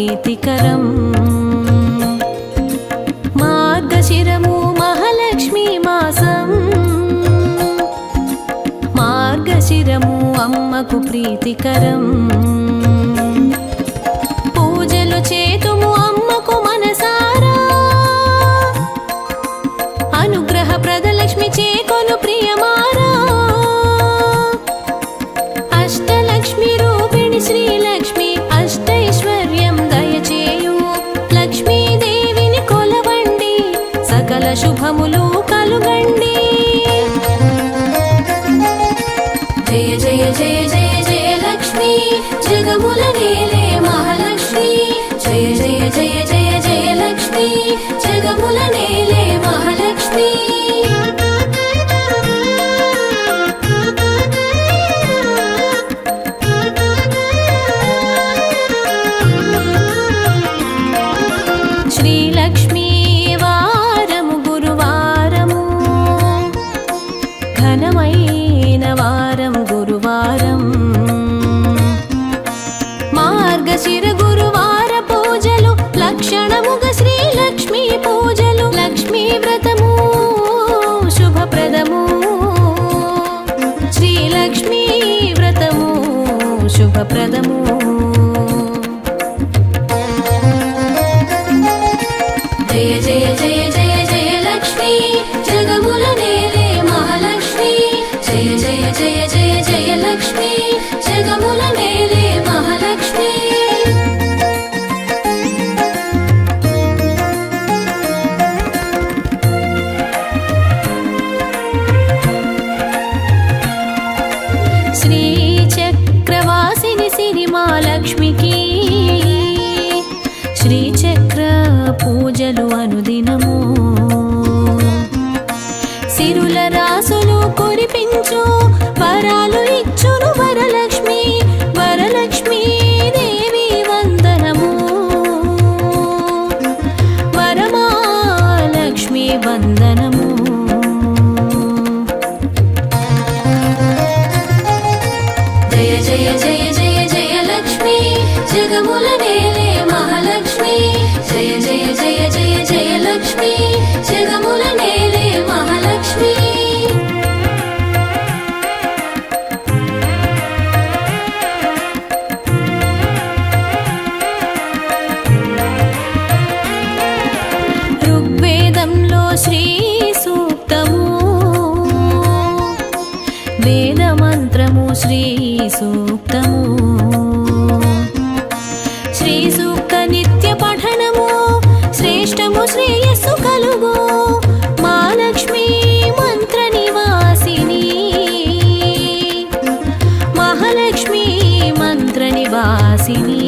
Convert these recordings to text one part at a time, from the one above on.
ప్రీతికరం మార్గశిరము మహాలక్ష్మీ మాసం మార్గశిరము అమ్మకు ప్రీతికరం పూజలు చేతుము అమ్మకు మనసారా అనుగ్రహ ప్రదలక్ష్మి చేకొను ప్రియమారా అష్టలక్ష్మి రూపిణి శ్రీలక్ష్మి అష్టైశ్వర్యం దయచేయు లక్ష్మీదేవిని కొలవండి సకల శుభములు కలుగండి జయ జయ జయ జయ జయ లక్ష్మి జగముల నేలే మహాలక్ష్మి జయ జయ జయ జయ జయ లక్ష్మి జగముల నేలే మహాలక్ష్మి శ్రీలక్ష్మీ వారము గురువారము ఘనమైన వారం గురువారం మార్గశిర గురువార పూజలు లక్షణముగ శ్రీలక్ష్మీ పూజలు లక్ష్మీ వ్రతము శుభప్రదము శ్రీలక్ష్మీ వ్రతము శుభప్రదము జయ జయ జయ జయ జయ లక్ష్మి జగముల నేలే మహాలక్ష్మి జయ జయ జయ జయ జయ లక్ష్మి జగముల నేలే మహాలక్ష్మి శ్రీచక్రవాసిని సిరిమాలక్ష్మికి శ్రీచక్ర పూజలు అనుదినము సిరుల రాసులు కురిపించు వరాలు ఇచ్చును వరలక్ష్మి వరలక్ష్మీ దేవి వందనము వరమాలక్ష్మి వందనము జయ జయ జయ జయ జయ లక్ష్మి జగముల నేలే మహాలక్ష్మి జయ జయ జయ జయ జయ లక్ష్మి జగముల నేలే మహాలక్ష్మి ఋగ్వేదంలో శ్రీ సూక్తము వేదమంత్రము శ్రీ సూక్తము శ్రీ సూక్త నిత్య పఠనము శ్రేష్టము శ్రేయస్సు కలుగు మహాలక్ష్మీ మంత్ర నివాసిని మహాలక్ష్మీ మంత్ర నివాసిని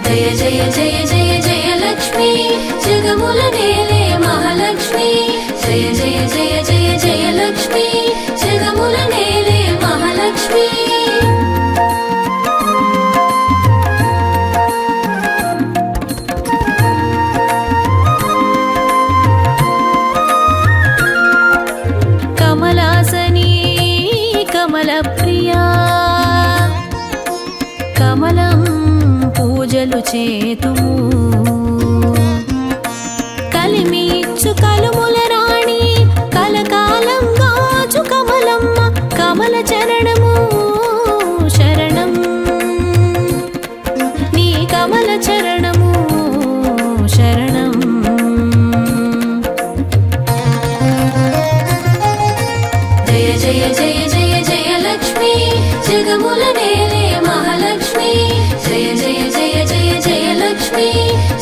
జయ జయ జయ జయ జయ లక్ష్మి జగముల నేలే మహాలక్ష్మి జయ జయ జయ జయ జయ లక్ష్మి జగముల నేలే మహాలక్ష్మి కమలాసని కమల ప్రియా కమలం పూజలు చేతుము కలిమిచ్చు కలుముల రాణి కలకాలం గాచు కమలమ్మ కమల చరణము శరణం నీ కమల చరణము శరణం జయ జయ జయ జయ జయ లక్ష్మి జగముల నేలే మహాలక్ష్మి జయ జయ జయ జయ జయ లక్ష్మి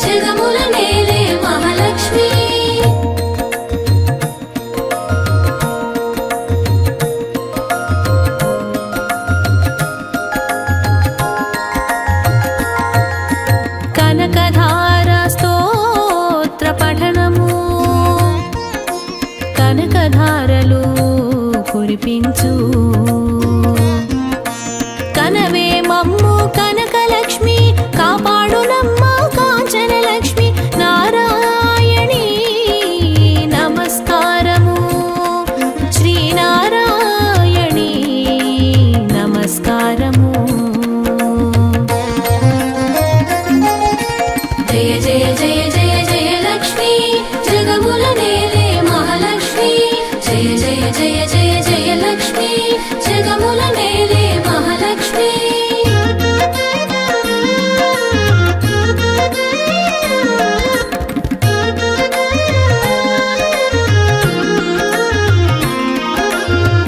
జగముల నేలే మహాలక్ష్మి కనకధార స్తోత్ర పఠనము కనకధారలు కురిపించు కనవే మమ్ము కనకలక్ష్మి కాపాడునమ్మ కాంచనలక్ష్మి నారాయణీ నమస్కారము శ్రీనారాయణీ నమస్కారం జయ జయ జయ జయ జయ లక్ష్మి జగముల నేలే మహాలక్ష్మి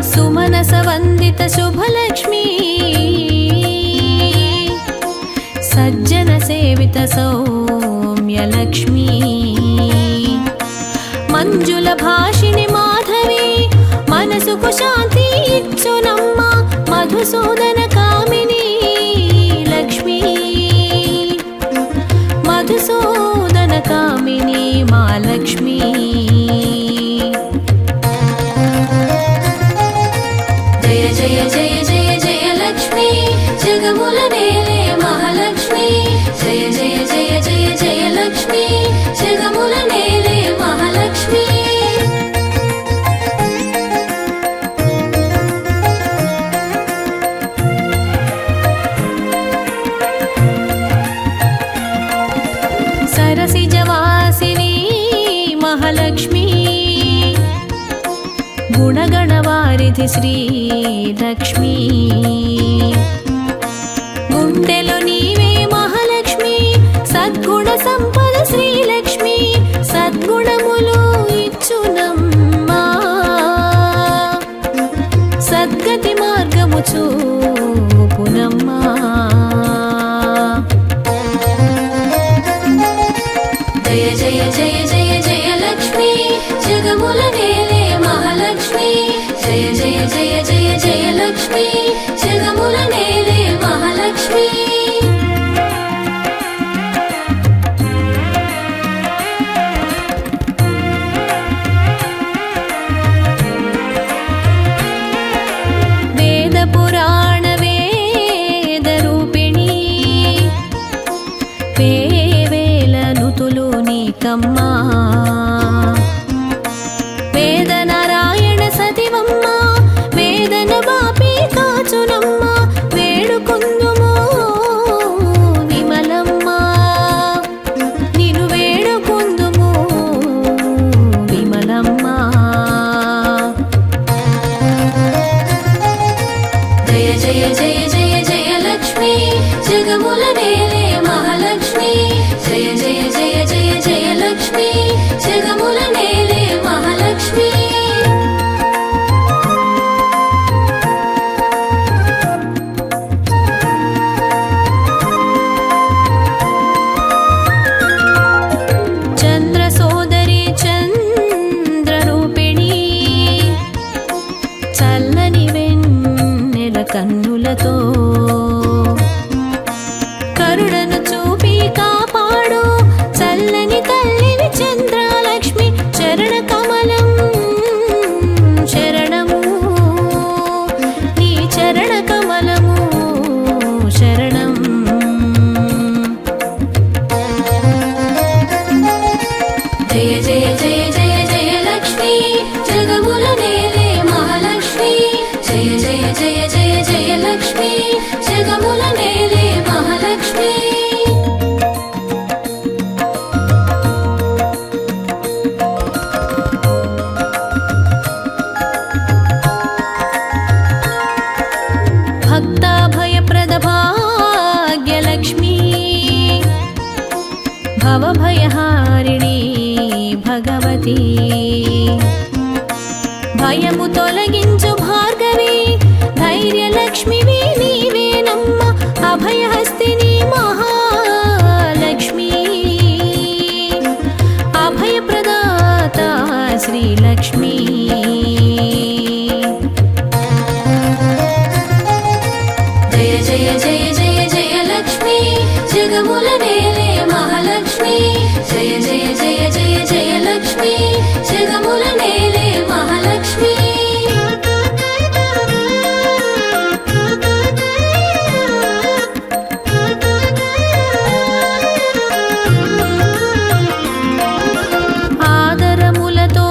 సుమనస వందిత శుభలక్ష్మి సజ్జన సేవిత సౌమ్యలక్ష్మి మంజుల భాషిని మాధవి మనసుకు శాంతి ఇచ్చునమ్మ మధుసూదన కామిని లక్ష్మి మధుసూదన కామిని మా లక్ష్మి జయ జయ జయ జయ జయ లక్ష్మి జగముల నేలే మహాలక్ష్మి జయ జయ జయ జయ జయ లక్ష్మి జగముల నేలే మహాలక్ష్మి సరసిజవాసిని మహాలక్ష్మి గుణగణవారిధి శ్రీలక్ష్మి గుండెలో నీవే మహాలక్ష్మి సద్గుణ సంపద శ్రీలక్ష్మి సద్గుణములు ఇచ్చునమ్మా సద్గతి మార్గము చూపునమ్మా జయ జయ జయ జయ జయ లక్ష్మి జగముల నేలే మహాలక్ష్మి జయ జయ జయ జయ జయ లక్ష్మి జగముల నేలే మహాలక్ష్మి వేద పురాణ వేద రూపిణి వేవేల నుతులు నీకమ్మా వేద నారాయణ సతివమ్మ వేదన బాపి కాచునమ్మ వేడుకుందుము విమలమ్మ నిను వేడుకుందుము విమలమ్మ జయ జయ జయ జయ జయ లక్ష్మి జగముల నేలే మహాలక్ష్మి జయ జయ జయ జయ జయ లక్ష్మి జగముల నేలే మహాలక్ష్మి చంద్ర సోదరి చంద్ర రూపిణి చల్లని వెన్నెల కన్నులతో కరుణను చూపి కాపాడు చల్లని తల్లిని చంద్రలక్ష్మి చరణ కమలం శరణము నీ చరణ కమలము శరణం జయ జయ జయ జయ జయ లక్ష్మి జగముల నేలే మహాలక్ష్మి జయ జయ జయ జయ జయ లక్ష్మి జగముల నేలే మహాలక్ష్మి భక్తాభయప్రద భాగ్యలక్ష్మి భవభయహారిణి భగవతి భయము తొలగించు భార్గవి ధైర్యలక్ష్మివి నీవేనమ్మ అభయహస్తిని మహాలక్ష్మి అభయప్రదాత శ్రీలక్ష్మి జయ జయ జయ జయ జయ లక్ష్మి జగముల నేలే మహాలక్ష్మి జయ జయ జయ జయ జయ లక్ష్మి జగముల నేలే మహాలక్ష్మి ఆదరములతో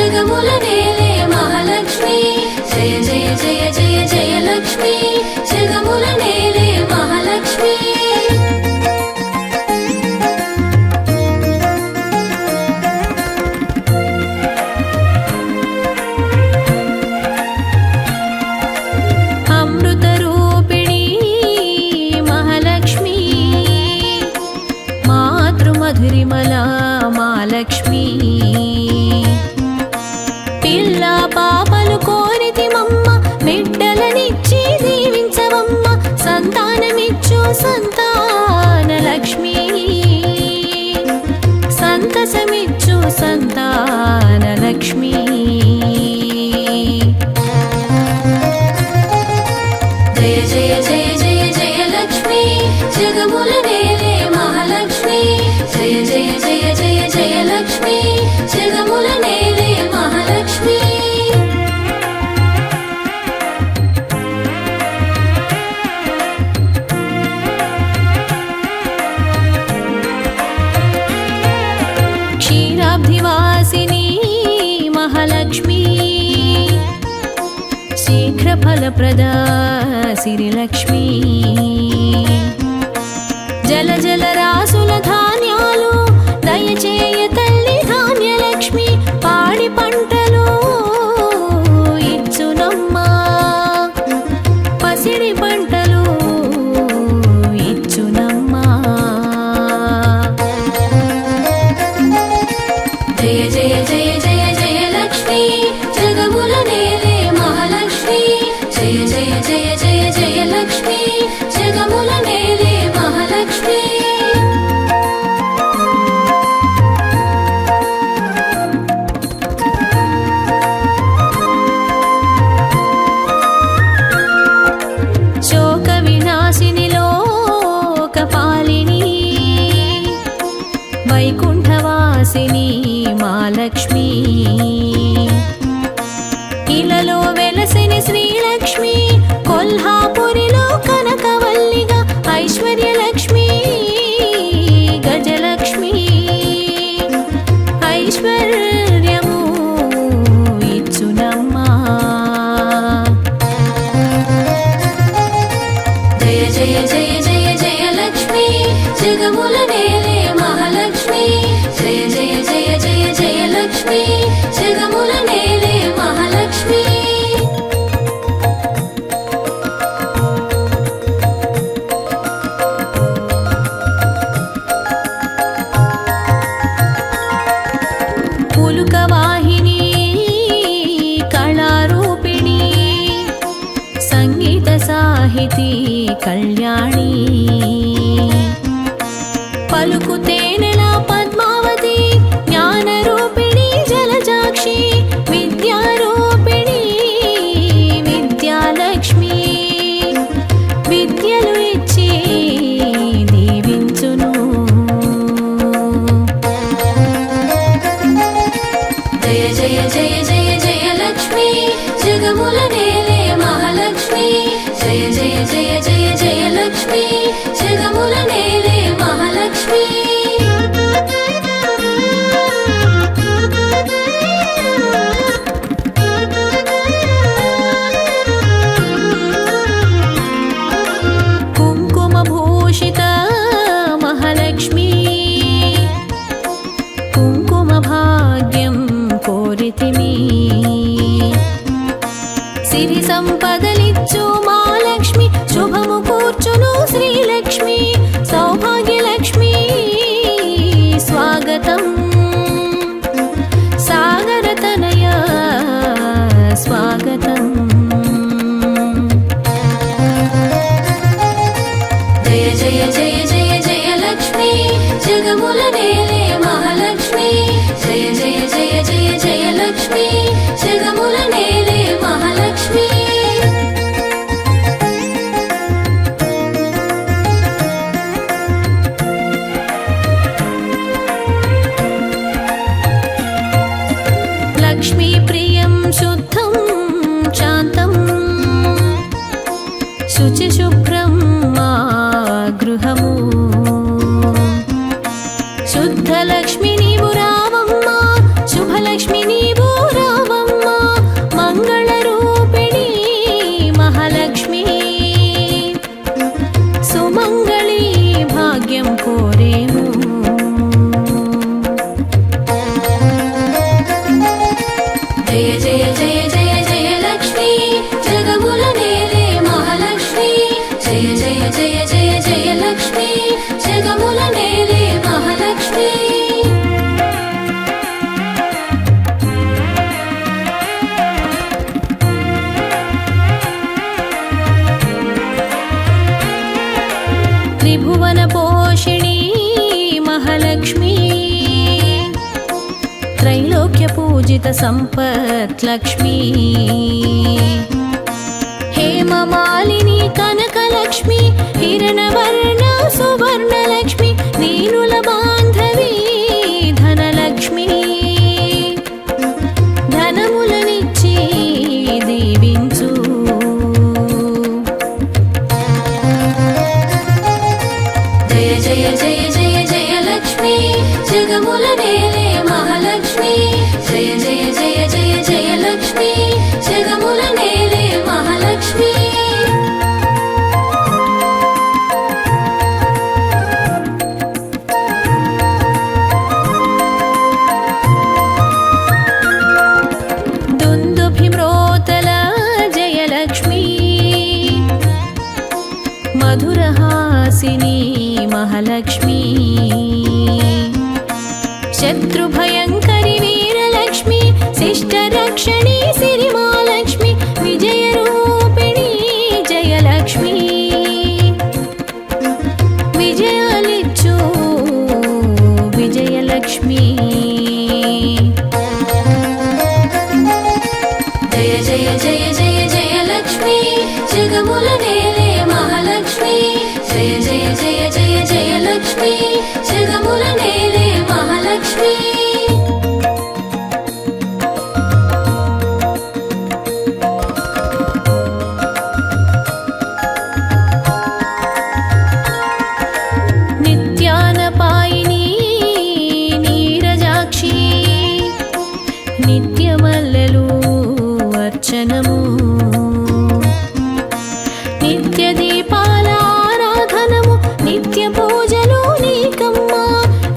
జగముల నేలే మహాలక్ష్మి జయ జయ జయ జయ జయ లక్ష్మి జగముల నేలే మహాలక్ష్మి అమృత రూపిణి మహాలక్ష్మి మాతృమధురిమల మాలక్ష్మి పిల్ల పాపలు కోరితిమమ్మ బిడ్డలనిచ్చి దీవించవమ్మ సంతానమిచ్చు సంతాన లక్ష్మి సంతసమిచ్చు సంతాన లక్ష్మి జయ జయ జయ జయ జయ లక్ష్మి జగముల నేలే మహాలక్ష్మి జయ జయ జయ జయ జయ లక్ష్మి జగముల నేలే మహాలక్ష్మి క్షీరాబ్ధివాసిని మహాలక్ష్మి శీఘ్రఫలప్రదా సిరిలక్ష్మి జల జల రాసుల ధాన్యాలు దయచేయ తల్లి ధాన్యలక్ష్మి పాడి పంటలు ఇచ్చునమ్మా పసిడి పంటలు ఇచ్చునమ్మా జయ జయ జయ జయ జయ లక్ష్మి జగముల నేలే మహాలక్ష్మి జయ జయ జయ జయ జయ లక్ష్మి జగముల నేలే మహాలక్ష్మి శోక వినాశిని లోకపాలిని వైకుంఠవాసిని మాలక్ష్మి ఇలలో వెలసిని శ్రీలక్ష్మి కొల్హాపురిలో కనకవల్లిగా ఐశ్వర్యలక్ష్మి గజలక్ష్మి ఐశ్వర్యము ఇచ్చునమ్మా జయ జయ జయ జయ జయ లక్ష్మి జగముల నేలే మహాలక్ష్మి జయ జయ జయ జయ జయ లక్ష్మి జగముల నేలే మహాలక్ష్మి పులుకవాహిని కళారూపిణి సంగీత సాహితీ కళ్యాణి పలుకు తేనెల పద్మావతి జ్ఞానరూపిణి జలజాక్షి విద్యారూపిణి విద్యాలక్ష్మి విద్యలు ఇచ్చి దీవించును జయ జయ జయ జయ జయ లక్ష్మి జగముల నేలే మహాలక్ష్మి జయ జయ జయ జయ జయ లక్ష్మి జగముల నేలే మహాలక్ష్మి కుంకుమ భూషిత మహాలక్ష్మి కుంకుమ భాగ్యం కోరితిమి సిరి సంపదలిచ్చు మాలక్ష్మి శుభము కూర్చును శ్రీలక్ష్మి సౌభాగ్యలక్ష్మి స్వాగతం సాగరతనయ స్వాగతం జయ జయ జయ జయ జయ లక్ష్మి జగముల నేలే మహాలక్ష్మి జయ జయ జయ జయ జయ లక్ష్మి జగముల నేలే మహాలక్ష్మి లక్ష్మీ ప్రియం శుద్ధం శాంతం శుచిశుభ్రం మా గృహము శుద్ధలక్ష్మి నీవు రావమ్మ శుభలక్ష్మి నీవు జయ జయ జయ జయ జయ లక్ష్మీ జగముల నేలే మహాలక్ష్మి జయ జయ జయ జయ జయ లక్ష్మీ జగముల నేలే మహాలక్ష్మి త్రిభువన పోషిణీ మహాలక్ష్మి त्रैलोक्य पूजित संपत् लक्ष्मी हेममालिनी कनकलक्ष्मी हिरणवर्ण सुवर्ण लक्ष्मी दीनुल बांधवी धनलक्ष्मी धनमुलनिच्ची दीविंचु जय जय जय जय जय लक्ष्मी जगमुल नेले మహాలక్ష్మి జయ జయ జయ జయ జయ లక్ష్మి జగముల నేలే మహాలక్ష్మి దుందుభిమ్రోతల జయలక్ష్మి మధురహాసిని మహాలక్ష్మి शत्रुभयंकरी वीरलक्ष्मी शिष्टरक्षणी सिरिमालक्ष्मी विजयरूपिणी जयलक्ष्मी विजयालिच्चु विजयलक्ष्मी जय जय जय जय जय लक्ष्मी जगमुल नेले महालक्ष्मी जय जय जय जय जय लक्ष्मी जगमुल नेले महालक्ष्मी नित्यानपायिनी नीरजाक्षी नित्यमल्ललू अर्चनमु नित्यदीपाल आराधनमु नित्य पूजलू नीकम्मा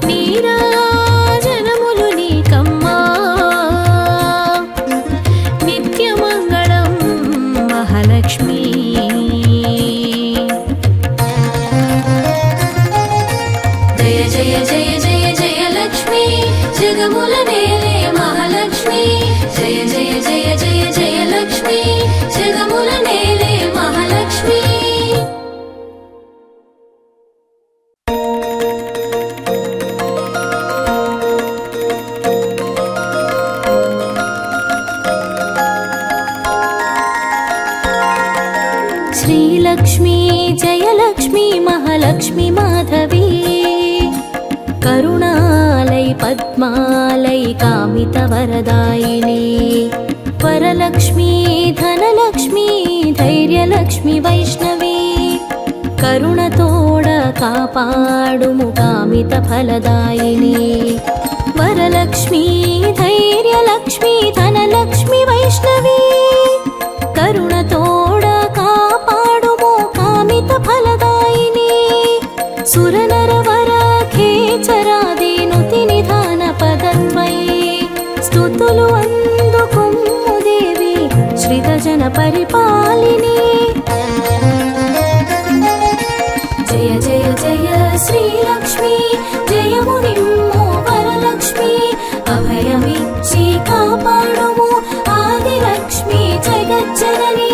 నీరాజనములు నీకమ్మా నిత్యమంగళం మహాలక్ష్మి జయ జయ జయ జయ జయ లక్ష్మి జగముల నేలే మహాలక్ష్మి జయ జయ జయ జయ జయ లక్ష్మి జగముల నేలే మహాలక్ష్మి श्रीलक्ष्मी जयलक्ष्मी महालक्ष्मी माधवी करुणालय पद्मालय कामितवरदायिनी वरलक्ष्मी धनलक्ष्मी धैर्यलक्ष्मी वैष्णवी करुणतोड कापाडुमु कामितफलदायिनी वरलक्ष्मी धैर्यलक्ष्मी धनलक्ष्मी वैष्णवी करुणतोड कापाडुमो कामितफलदायिनी सुरनरवरखेचरादीनुति निधान पदन्वये स्तुतुलु అందుకొమ్ము देवी श्रितजन परिपालिनी जय जय जय श्रीलक्ष्मी जयमुनिम्मो वरलक्ष्मी अभयमिच्చి కాపాడుము आदिलक्ष्मी जगज्जननी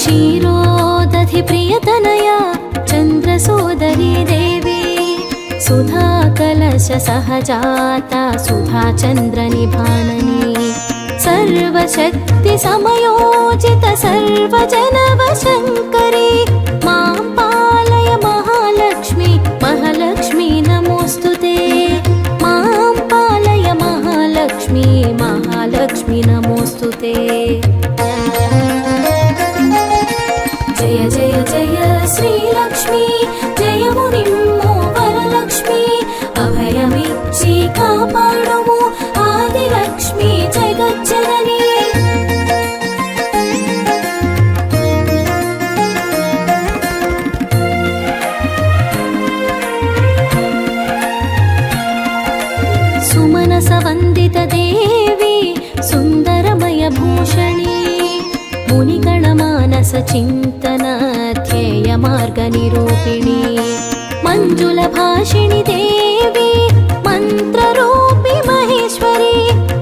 क्षीरोदधि प्रियतनया चन्द्रसोदरी देवी सुधा कलश सहजाता सुधा चन्द्रनिभाननी सर्वशक्ति समयोजित सर्वजनवशङ्करी मां पालय महालक्ष्मी महालक्ष्मी नमोस्तुते मां पालय महालक्ष्मी महालक्ष्मी नमोस्तुते जय जय जय श्रीलक्ष्मी जयमुनिम्मो वरलक्ष्मी अभयमिच्చి కాపాడుము आदिलक्ष्मी जगज्जननी मुनिगणमानस चिन्तन ध्येय मार्ग निरूपिणी मंजुल भाषिणि देवी मंत्ररूपि महेश्वरी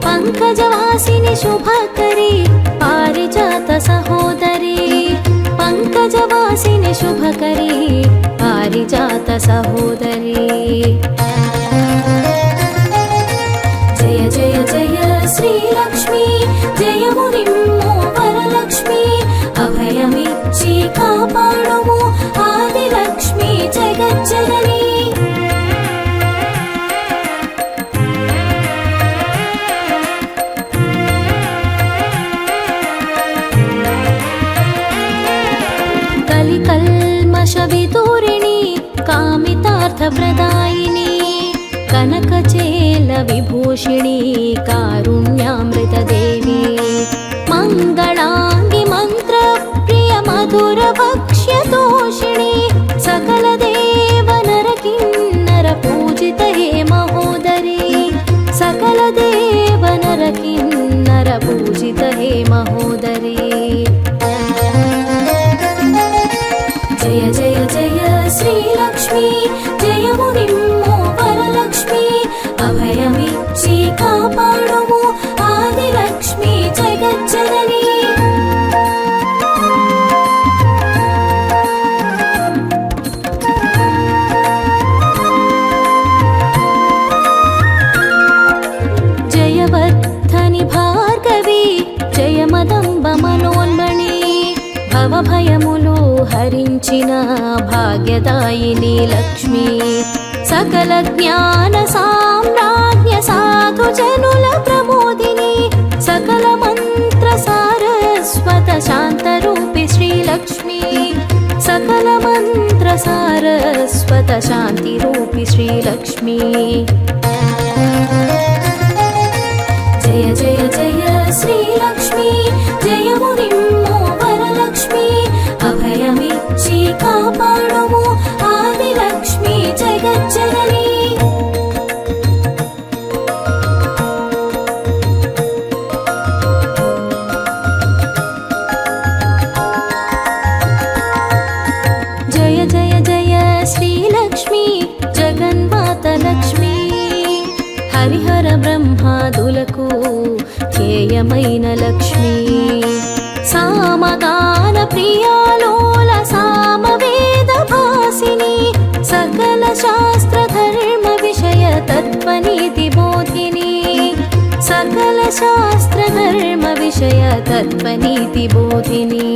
पंकजवासिनि शुभकरी पारिजात सहोदरी पंकजवासिनि शुभकरी पारिजात सहोदरी जय जय जय श्रीलक्ष्मी जय मुनिम्मो वरलक्ष्मी अभयमिच्చి కాపాడుము ఆదిలక్ష్మి జగజ్జనని కలికల్మషవిదూరిణి కామితార్థప్రదాయిని కనకచేల విభూషిణి కారుణ్యామృతదేవి మంగళాంగి మంత్రప్రియ మధుర భక్ష్యతోషిణి సకల దేవ నర కిన్నర పూజిత హే మహోదరి సకల దేవ నర కిన్నర పూజిత హే మహోదరి జయ జయ జయ శ్రీలక్ష్మి జయ మునిమ్మో వరలక్ష్మి అభయమిచ్చి కాపాడుము ఆదిలక్ష్మి జగజ్జనని జయవర్ధని భార్గవి జయమదంబ మనోన్మణి భవభయములు హరించిన భాగ్యదాయిని లక్ష్మి సకల జ్ఞాన సామ్రాజ్ఞ సాధు జనుల ప్రమోదిని సకల మంత్ర సారస్వత శాంతరూపి శ్రీలక్ష్మి సకల మంత్ర సారస్వత శాంతి రూపి శ్రీలక్ష్మి జయ జయ జయ శ్రీలక్ష్మి జయ మునిమ్మో వరలక్ష్మి అభయమిచ్చి కాపాడుము ఆదిలక్ష్మి జగజ్జనని జయ జయ జయ శ్రీలక్ష్మి జగన్మాత లక్ష్మి హరిహర బ్రహ్మాదులకు ధ్యేయమైన లక్ష్మి సామగాన ప్రియాలోల సామవేద భాసిని సకల శాస్త్ర ధర్మ విషయ తత్వనీతి బోధిని సకల శాస్త్ర ధర్మ విషయ తత్వనీతి బోధిని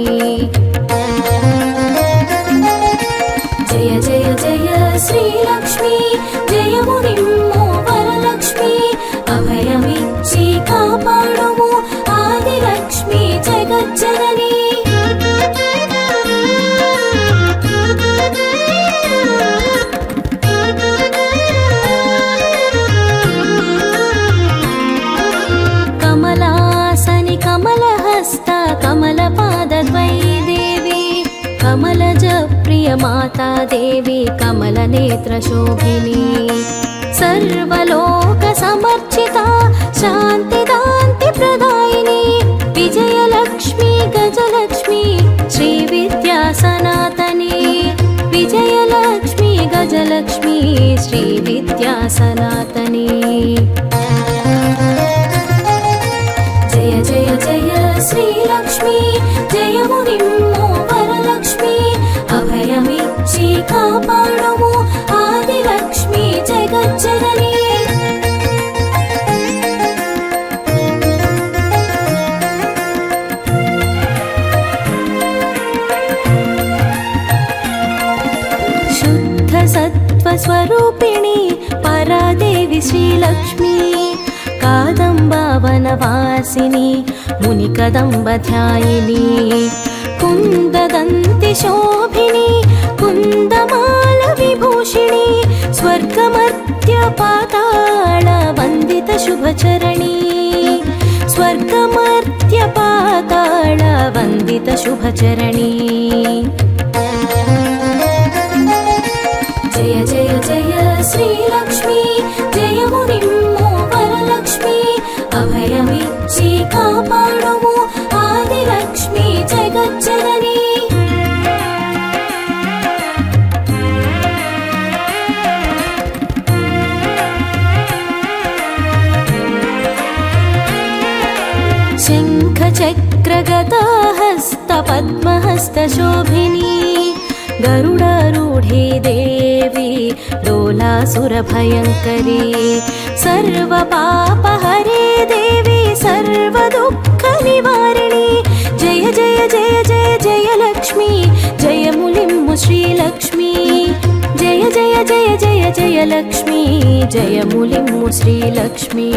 జయ జయ జయ శ్రీలక్ష్మి జయ మునిమ్మో వరలక్ష్మి అభయమిచ్చి కాపాడుము ఆదిలక్ష్మి జగజ్జనని కమలాసని కమలహస్త కమలపాదద్వయీ దేవి కమలజ ప్రియ మాతా దేవి కమలనేత్ర శోభిని సర్వలోక సమర్చిత శాంతిదాంతి ప్రదాయిని విజయలక్ష్మి గజలక్ష్మి శ్రీ విద్యా సనాతని విజయలక్ష్మి గజలక్ష్మి శ్రీ విద్యా సనాతని జయ జయ జయ శ్రీలక్ష్మి జయ మునిమ్మో వరలక్ష్మి అభయమిచ్చి కాపాడుము ఆదిలక్ష్మి జగజ్జనని శుద్ధ సత్వ స్వరూపిణి పరాదేవి శ్రీలక్ష్మి కాదంబావనవాసిని మునికదంబ ధ్యాయిని కుందదంతి శోభిని కుందమాల విభూషిణి స్వర్గమర్త్య పాతాళ వందిత శుభచరణి స్వర్గమర్త్య పాతాళ వందిత శుభచరణి జయ జయ జయ శ్రీలక్ష్మి జయ మునిమ్మో వరలక్ష్మి అభయమిచ్చి కాపాడుము ఆదిలక్ష్మి हस्तशोभिनी गरुडारूढे देवी दोलासुरभयङ्करी सर्वपापहरे देवी सर्वदुःखनिवारिणी जय जय जय जय जय लक्ष्मी जयमुलिम्मु श्रीलक्ष्मी जय जय जय जय जय लक्ष्मी जयमुलिम्मु श्रीलक्ष्मी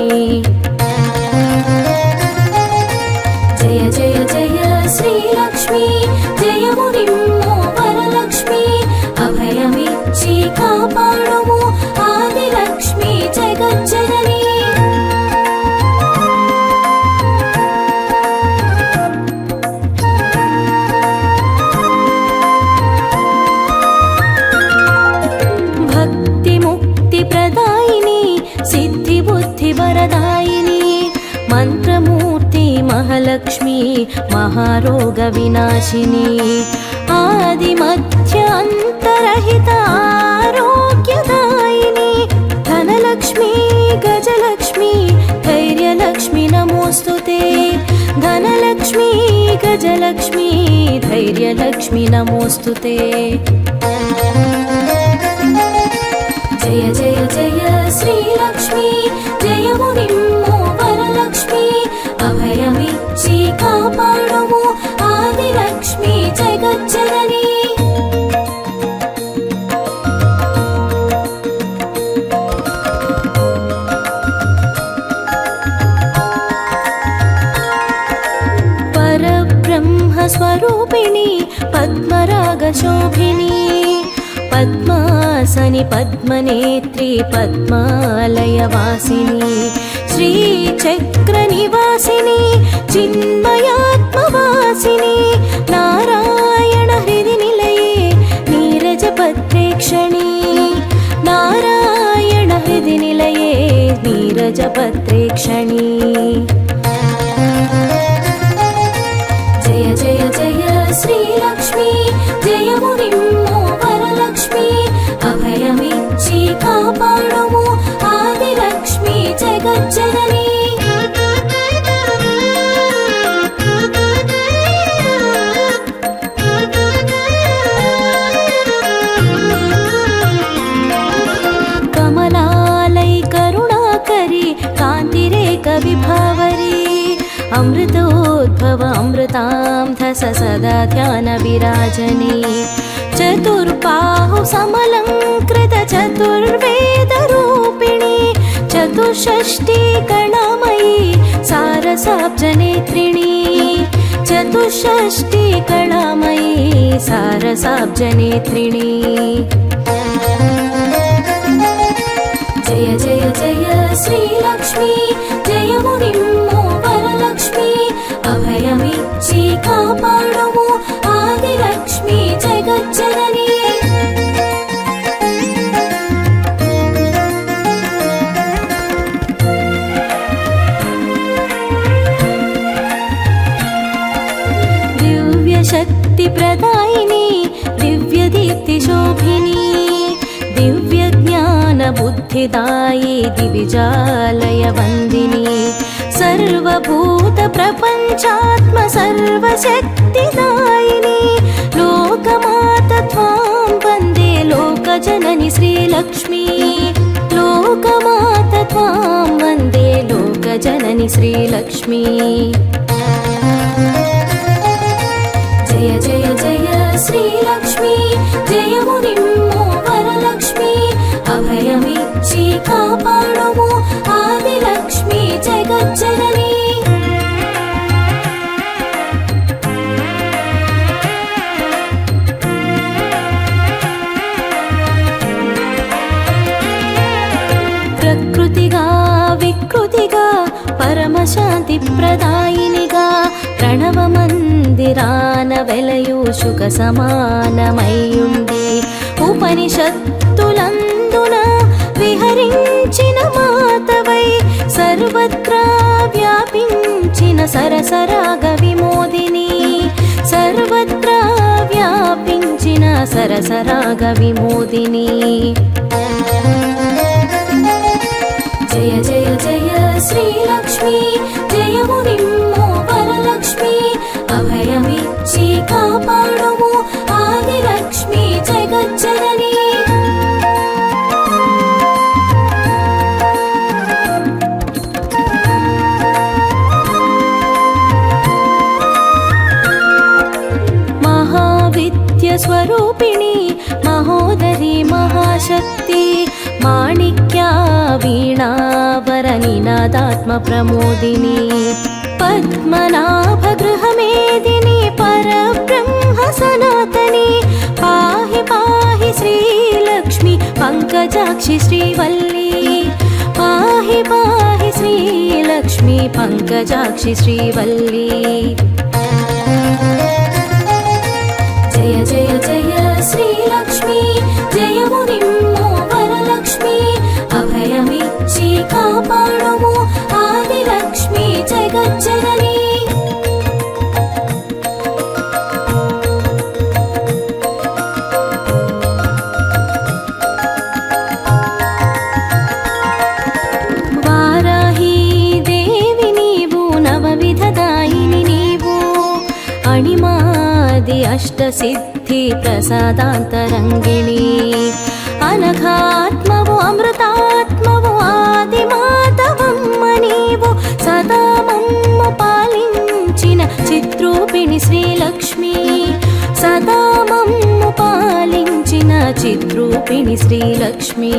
जय जय जय श्रीलक्ष्मी जयमुलिम्मो वरलक्ष्मी अभयमिच्చి కాపాడుము ఆదిలక్ష్మి జగజ్జనని భక్తి ముక్తి ప్రదాయిని సిద్ధి బుద్ధి వరదాయిని మంత్రమూర్తి మహాలక్ష్మి మహారోగ వినాశిని ఆది మధ్య అంతరహిత ఆరోగ్యదాయిని ధనలక్ష్మి గజలక్ష్మి ధైర్యలక్ష్మి నమోస్తుతే ధనలక్ష్మి గజలక్ష్మి ధైర్యలక్ష్మి నమోస్తుతే జయ జయ జయ శ్రీలక్ష్మి జయమునిమ్మో వరలక్ష్మి అభయమిచ్చి కాపాడుము ఆదిలక్ష్మి జగజ్జనని పరబ్రహ్మ స్వరూపిణి పద్మరాగశోభిని పద్మాసని పద్మనేత్రి పద్మాలయవాసిని శ్రీచక్రనివాసిని చిన్మయాత్మవాసిని నారాయణ హృది నిలయే నీరజపత్రేక్షణి నారాయణ హృది నిలయే నీరజపత్రేక్షణి జయ జయ జయ శ్రీలక్ష్మి జయమునిమ్మో వరలక్ష్మి అభయమిచ్చి కాపాడుము ఆదిలక్ష్మి జగజ్జనని కమలాలై కరుణాకరి కాంతిరేక విభావరి अमृतोद्भव अमृतांधस सदा ध्यान विराजनी चतुर्बाहु समलंकृत चतुर्वेद रूपिणी चतुष्षष्टि कलामयी सारसाब्जनेत्रिणी चतुष्षष्टि कलामयी सारसाब्जनेत्रिणी जय जय जय श्रीलक्ष्मी जयमुनिम्मो వరలక్ష్మి అభయమిచ్చి కాపాడుము ఆదిలక్ష్మి జగజ్జనని దివ్య శక్తి ప్రదాయిని దివ్య దీప్తి శోభిని దివ్య జ్ఞాన బుద్ధిదాయి దివిజాలయ వందిని सर्वभूत प्रपंचात्म सर्वशक्तिदायिनी लोकमाता त्वां वन्दे लोकजननि श्रीलक्ष्मी लोकमाता त्वां वन्दे लोकजननि श्रीलक्ष्मी जय जय जय श्रीलक्ष्मी जयमुनिम्मो वरलक्ष्मी अभयमिच्చి కాపాడుము ఆదిలక్ష్మి జగజ్జనని ప్రకృతిగా వికృతిగా పరమశాంతి ప్రదాయినిగా ప్రణవ మందిరాన వెలయు సుఖ సమానమయ్యుండి ఉపనిషత్తులందున విహరించిన మాతవై సర్వత్రా వ్యాపించిన సరసరాగ విమోదిని సర్వత్రా వ్యాపించిన సరసరాగ విమోదిని జయ జయ జయ శ్రీలక్ష్మి జయమునిమ్మో వరలక్ష్మి అభయమిచ్చి కాపాడు स्वरूपिणी महोदरी महाशक्ति माणिक्या वीणावरनिनादात्मप्रमोदिनी पद्मनाभगृहमेदिनी परब्रह्म सनातनी पाहि पाहि श्रीलक्ष्मी पङ्कजाक्षि श्रीवल्ली पाहि पाहि श्रीलक्ष्मी पङ्कजाक्षि श्रीवल्ली जय जय जय श्रीलक्ष्मी जय मुनिम्मो वरलक्ष्मी अभयमिच्చి కాపాడుము ఆదిలక్ష్మి జగజ్జనని వారాహి దేవి నీవు నవవిధదాయిని నీవు అణిమాది అష్టసిద్ధి ప్రసాదాంతరంగిణి అనఘాత్మవు అమృతాత్మవు ఆదిమాతవమ్మ నీవు సదా మమ్ము పాలించిన చిత్రూపిణి శ్రీలక్ష్మి సదా మమ్ము పాలించిన చిత్రూపిణి శ్రీలక్ష్మి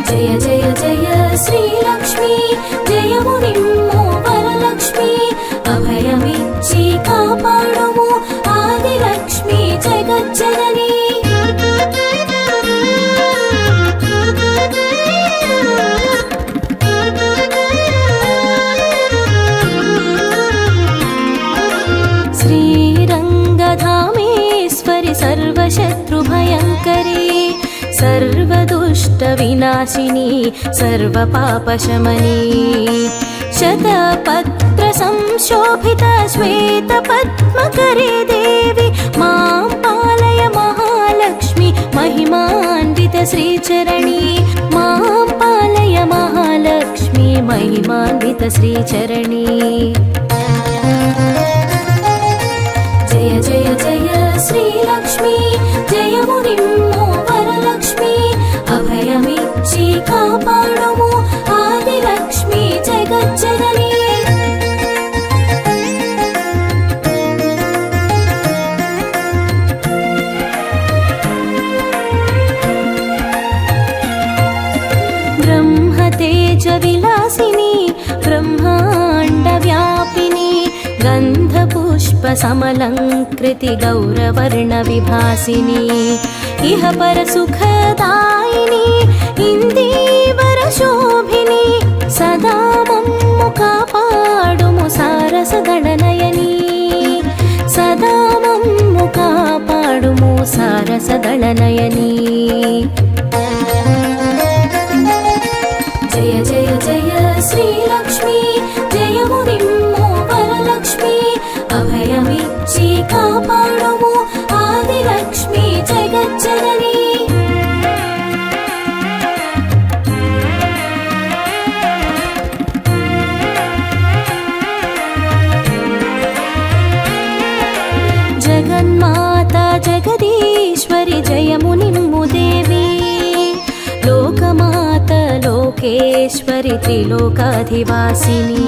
జయ జయ జయ శ్రీలక్ష్మి జయ మునిమ్మో వరలక్ష్మి అభయమిచ్చి కాపాడుము ఆదిలక్ష్మి జగజ్జనని శ్రీరంగధామేశ్వరి సర్వశత్రుభయంకరీ सर्वदुष्टविनाशिनी सर्वपापशमनी शतपत्रसंशोभित श्वेतपद्मकरे देवी मां पालय महालक्ष्मी महिमान्वित श्रीचरणी मां पालय महालक्ष्मी महिमान्वित श्रीचरणी जय जय जय श्रीलक्ष्मी जय मुनिम्मो वरलक्ष्मी अभयमिच्చి కాపాడుము ఆదిలక్ష్మి జగజ్జనని ब्रह्मतेज विलासिनी ब्रह्माण्ड व्यापिनी गन्धपुष्प समलङ्कृति गौरवर्ण विभासिनी इह पर सुखदायिनी इंदीवर शोभिनी सदा मम्मु कापाडुमु सारसदळनयनी सदा मम्मु कापाडुमु सारसदळनयनी जय जय जय श्रीलक्ष्मी जय मुनिम्मो वरलक्ष्मी अभयमिच्చి కాపాడుము ఆదిలక్ష్మి జగజ్జనని జగన్మాతా జగదీశ్వరి జయ మునిమ్ము దేవి లోకమాత లోకేశ్వరి త్రిలోకాధివాసిని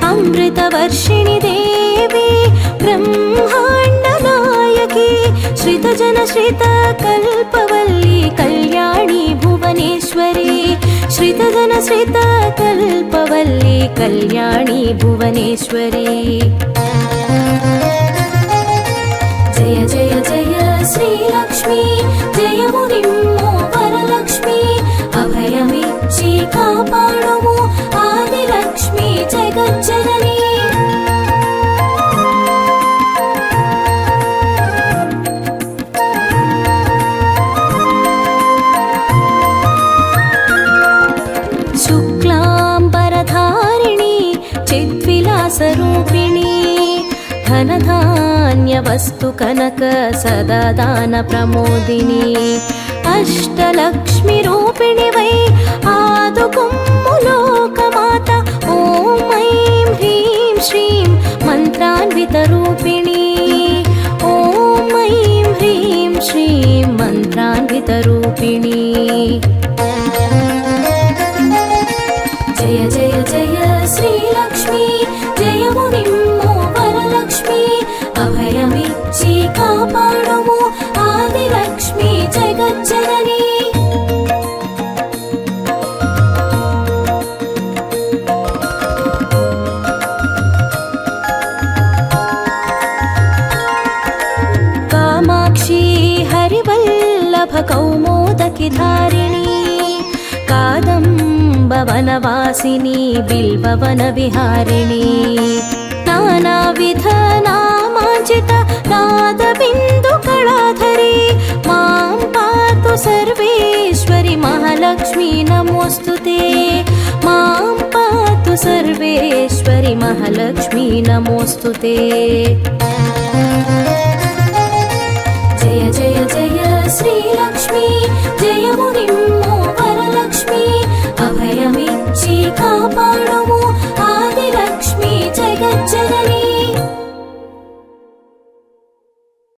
अमृतवर्षिणि देवी ब्रह्माण्डनायकी श्रितजन श्रितकल्पवल्ली कल्याणी भुवनेश्वरी श्रितजन श्रितकल्पवल्ली कल्याणी भुवनेश्वरी जय जय जय श्रीलक्ष्मी जय मुनिम्मो वरलक्ष्मी अभयमिच्చి కాపాడుము ఆదిలక్ష్మి జగజ్జనని శుక్లాంబరధారిణి చిద్విలాసరూపిణి ధనధాన్య వస్తు కనక సదా దాన ప్రమోదిని అష్టలక్ష్మి రూపిణి వై ఆదుకుమ్ము లోకమాత ఓం ఐం హ్రీం శ్రీం మంత్రాన్విత రూపిణి ఓం ఐం హ్రీం శ్రీం మంత్రాన్విత రూపిణి జయ జయ జయ శ్రీలక్ష్మి జయ మునిమ్మో వరలక్ష్మి అభయమిచ్చి కాపాడుము ఆదిలక్ష్మి జగజ్జనని. కామాక్షి హరివల్లభ కౌమోదకి ధారిణి కాదంబవనవాసిని బిల్వవన విహారిణి నానావిధ నామాంచిత నాద బిందు కళాధరి మాం పాతు సర్వేశ్వరి మహాలక్ష్మి నమోస్తుతే. మాం పాతు సర్వేశ్వరి మహాలక్ష్మి నమోస్తుతే. జయ జయ జయ శ్రీలక్ష్మి జయమునిమ్ము వరలక్ష్మి అభయమిచ్చి కాపాడుము ఆదిలక్ష్మి జగజ్జనని.